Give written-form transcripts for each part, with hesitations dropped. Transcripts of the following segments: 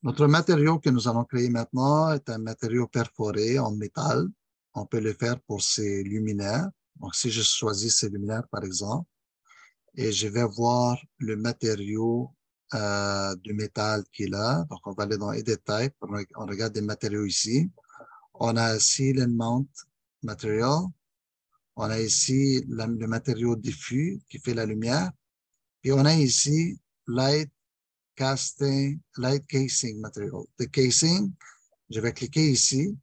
Notre matériau que nous allons créer maintenant est un matériau perforé en métal. On peut le faire pour ces luminaires. Donc, si je choisis ces luminaires, par exemple, et je vais voir le matériau du métal qu'il a. Donc, on va aller dans Edit Type. On regarde des matériaux ici. On a ici le Mount Material. On a ici le matériau diffus qui fait la lumière. Et on a ici Light Casing Material. Le casing, je vais cliquer ici.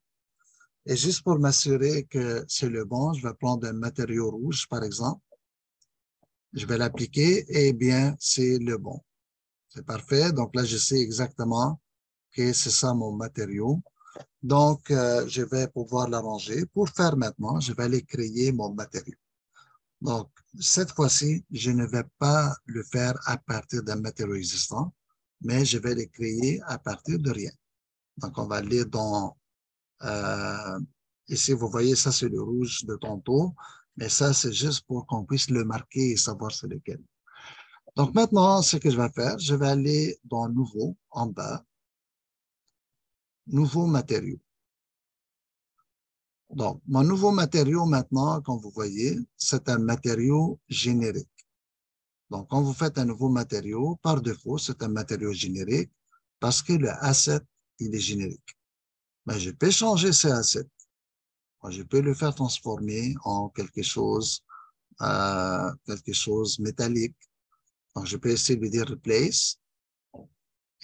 Et juste pour m'assurer que c'est le bon, je vais prendre un matériau rouge, par exemple. Je vais l'appliquer et bien, c'est le bon. C'est parfait. Donc là, je sais exactement que c'est ça mon matériau. Donc, je vais pouvoir l'arranger. Pour faire maintenant, je vais aller créer mon matériau. Donc, cette fois-ci, je ne vais pas le faire à partir d'un matériau existant, mais je vais le créer à partir de rien. Donc, on va aller dans... ici, vous voyez, ça, c'est le rouge de tantôt, mais ça, c'est juste pour qu'on puisse le marquer et savoir c'est lequel. Donc, maintenant, ce que je vais faire, je vais aller dans Nouveau, en bas, Nouveau matériau. Donc, mon nouveau matériau maintenant, comme vous voyez, c'est un matériau générique. Donc, quand vous faites un nouveau matériau, par défaut, c'est un matériau générique parce que le asset, il est générique. Mais je peux changer ce asset. Je peux le faire transformer en quelque chose métallique. Donc, je peux essayer de dire Replace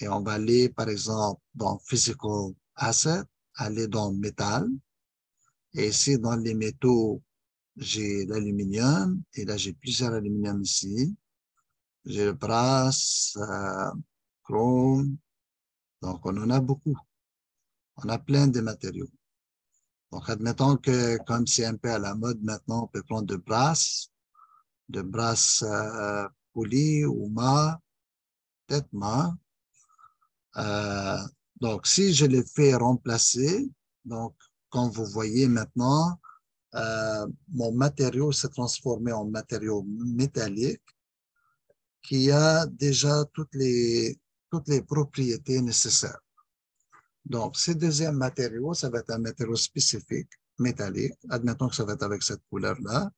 et on va aller, par exemple, dans Physical Asset, aller dans Métal. Et ici, dans les métaux, j'ai l'aluminium et là, j'ai plusieurs aluminium ici. J'ai le brass, chrome. Donc, on en a beaucoup. On a plein de matériaux. Donc, admettons que comme c'est un peu à la mode maintenant, on peut prendre de brass poli ou mat, peut-être mat. Euh, donc, si je les fais remplacer, donc, comme vous voyez maintenant, mon matériau s'est transformé en matériau métallique qui a déjà toutes les propriétés nécessaires. Donc, ce deuxième matériau, ça va être un matériau spécifique, métallique. Admettons que ça va être avec cette couleur-là.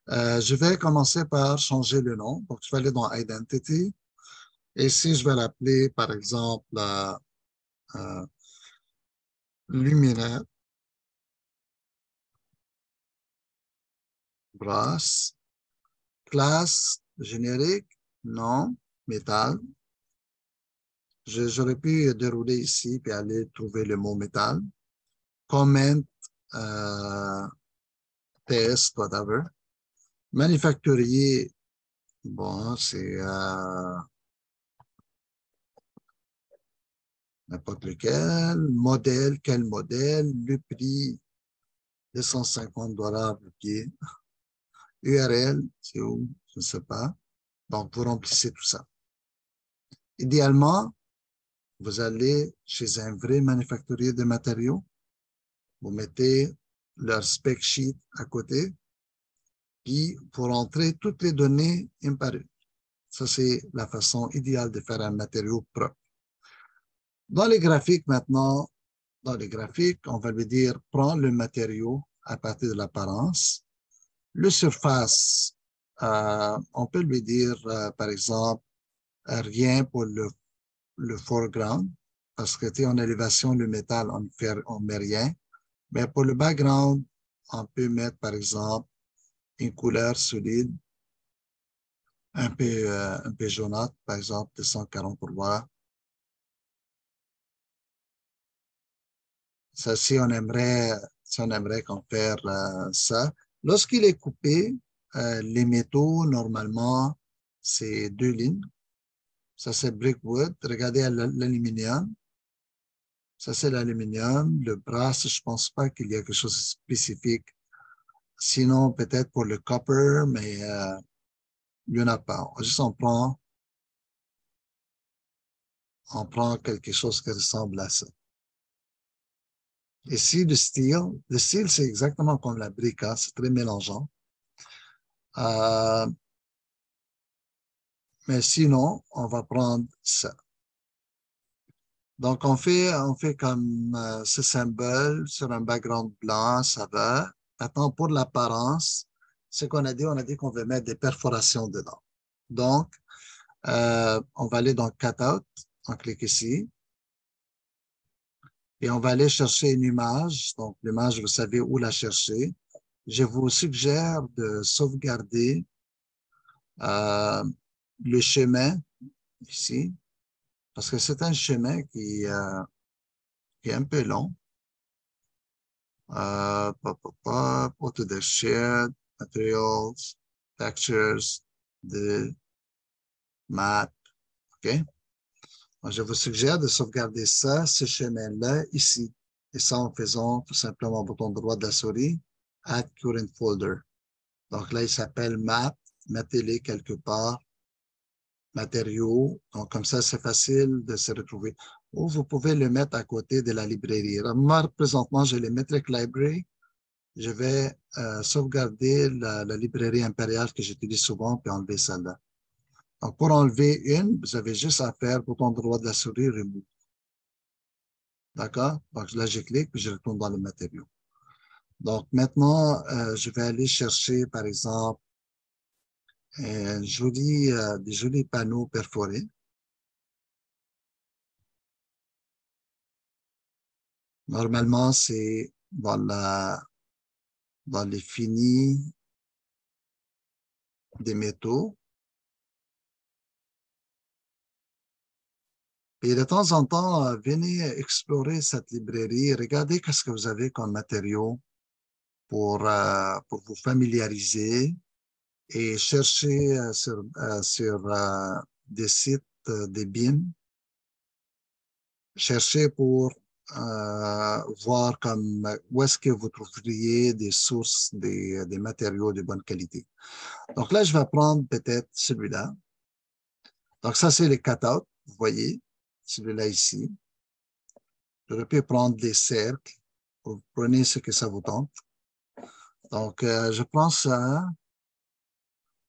Je vais commencer par changer le nom. Donc, je vais aller dans Identity. Et si je vais l'appeler, par exemple, luminaire, brass, classe, générique, non, métal. J'aurais pu dérouler ici puis aller trouver le mot métal. Comment, euh, test, whatever. Manufacturier, bon, c'est n'importe lequel. Modèle, quel modèle? Le prix, $250 le pied. URL, c'est où? Je ne sais pas. Donc, vous remplissez tout ça. Idéalement, vous allez chez un vrai manufacturier de matériaux. Vous mettez leur spec sheet à côté. Puis, pour entrer toutes les données une par une. Ça, c'est la façon idéale de faire un matériau propre. Dans les graphiques maintenant, dans les graphiques, on va lui dire, prends le matériau à partir de l'apparence. Le surface, on peut lui dire, par exemple, rien pour le foreground, parce que en élévation, le métal, on met rien. Mais pour le background, on peut mettre, par exemple, une couleur solide, un peu jaunâtre, par exemple, 240 pour voir. Ça, si on aimerait qu'on faire ça. Lorsqu'il est coupé, les métaux, normalement, c'est deux lignes. Ça, c'est brickwood. Regardez l'aluminium. Ça, c'est l'aluminium. Le brass, je pense pas qu'il y a quelque chose de spécifique. Sinon, peut-être pour le copper, mais il n'y en a pas. Juste on prend quelque chose qui ressemble à ça. Ici, le steel, c'est exactement comme la brique, hein, c'est très mélangeant. Mais sinon, on va prendre ça. Donc, on fait comme ce symbole sur un background blanc, ça va. Maintenant, pour l'apparence, ce qu'on a dit, on a dit qu'on veut mettre des perforations dedans. Donc, on va aller dans Cutout, on clique ici, et on va aller chercher une image. Donc, l'image, vous savez où la chercher. Je vous suggère de sauvegarder euh, le chemin ici, parce que c'est un chemin qui est un peu long. Autodesk Materials, Textures, de Math. OK? Donc, je vous suggère de sauvegarder ça, ce chemin-là, ici. Et ça en faisant tout simplement au bouton droit de la souris, Add Current Folder. Donc là, il s'appelle Math. Mettez-les quelque part. Matériaux. Donc, comme ça, c'est facile de se retrouver. Ou vous pouvez le mettre à côté de la librairie. Alors, moi, présentement, j'ai les Metric Library. Je vais sauvegarder la librairie impériale que j'utilise souvent, puis enlever celle-là. Donc, pour enlever une, vous avez juste à faire bouton droit de la souris, remove. D'accord? Donc, là, je clique, puis je retourne dans les matériaux. Donc, maintenant, je vais aller chercher, par exemple, des jolis panneaux perforés. Normalement, c'est dans les finis des métaux. Et de temps en temps, venez explorer cette librairie, regardez qu'est-ce que vous avez comme matériaux pour vous familiariser et chercher sur des sites, des BIM, chercher pour voir comme où est-ce que vous trouveriez des sources, des matériaux de bonne qualité. Donc là, je vais prendre peut-être celui-là. Donc ça, c'est les cutouts, vous voyez, celui-là ici. J'aurais pu prendre des cercles. Vous prenez ce que ça vous tente. Donc, je prends ça.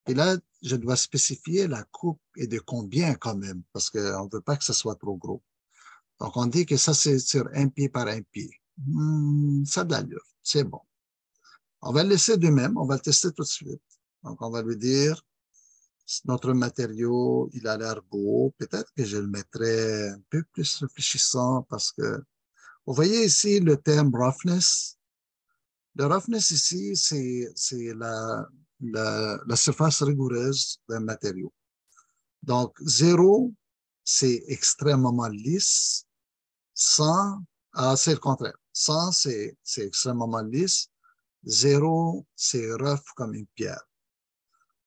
Et là, je dois spécifier la coupe et de combien quand même, parce qu'on ne veut pas que ce soit trop gros. Donc, on dit que ça, c'est sur un pied par un pied. Ça a de l'allure. C'est bon. On va le laisser de même. On va le tester tout de suite. Donc, on va lui dire, notre matériau, il a l'air beau. Peut-être que je le mettrai un peu plus réfléchissant parce que, vous voyez ici le terme roughness. Le roughness ici, c'est la surface rigoureuse d'un matériau. Donc, 0, c'est extrêmement lisse. 100, c'est le contraire. 100, c'est extrêmement lisse. 0, c'est rough comme une pierre.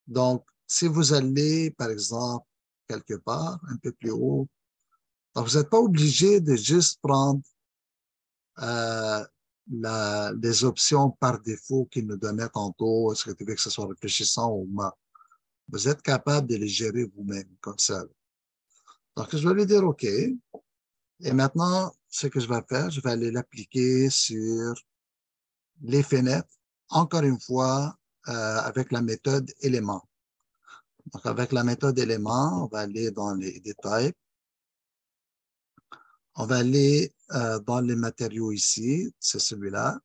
Donc, si vous allez, par exemple, quelque part, un peu plus haut, donc vous n'êtes pas obligé de juste prendre euh, les options par défaut qu'il nous donnait tantôt. Est-ce que tu veux que ce soit réfléchissant ou pas? Vous êtes capable de les gérer vous-même, comme ça. Donc, je vais lui dire OK. Et maintenant, ce que je vais faire, je vais aller l'appliquer sur les fenêtres, encore une fois, avec la méthode élément. Donc, avec la méthode élément, on va aller dans les détails. On va aller dans les matériaux ici, c'est celui-là.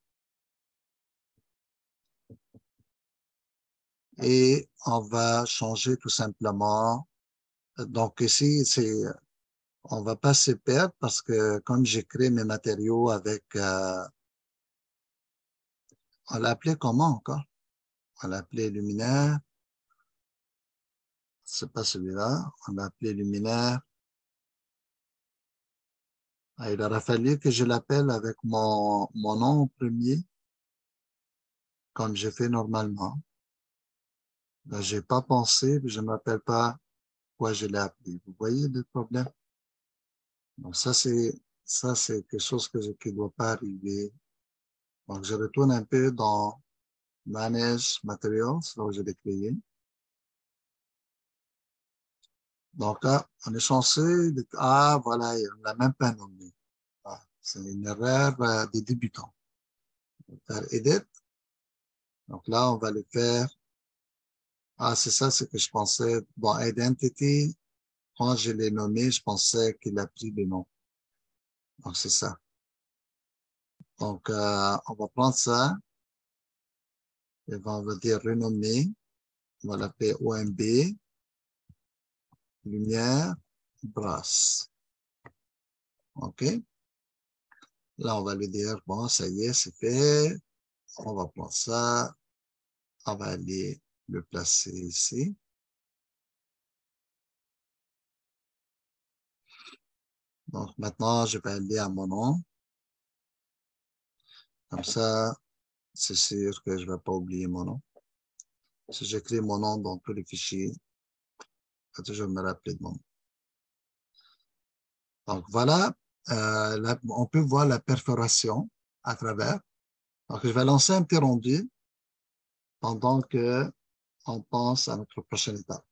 Et on va changer tout simplement. Donc ici, on va pas se perdre parce que comme j'ai créé mes matériaux avec, on l'a appelé comment encore? On l'a appelé luminaire. C'est pas celui-là. On l'a appelé luminaire. Ah, il aura fallu que je l'appelle avec mon nom premier, comme j'ai fait normalement. Là, j'ai pas pensé, puis je ne m'appelle pas quoi je l'ai appelé. Vous voyez le problème? Donc ça, c'est quelque chose qui ne doit pas arriver. Donc, je retourne un peu dans Manage Materials, là où je l'ai créé. Donc là, on est censé, ah, voilà, on ne l'a même pas nommé. Ah, c'est une erreur des débutants. On va faire Edit. Donc là, on va le faire. Ah, c'est ça, ce que je pensais. Dans Identity, quand je l'ai nommé, je pensais qu'il a pris le nom. Donc, c'est ça. Donc, on va prendre ça et on va dire renommer. On va l'appeler OMB, lumière, brasse. OK? Là, on va lui dire, bon, ça y est, c'est fait. On va prendre ça. On va aller le placer ici. Donc, maintenant, je vais aller à mon nom. Comme ça, c'est sûr que je ne vais pas oublier mon nom. Si j'écris mon nom dans tous les fichiers, je vais toujours me rappeler de mon nom. Donc, voilà, on peut voir la perforation à travers. Donc, je vais lancer un petit rendu pendant qu'on pense à notre prochaine étape.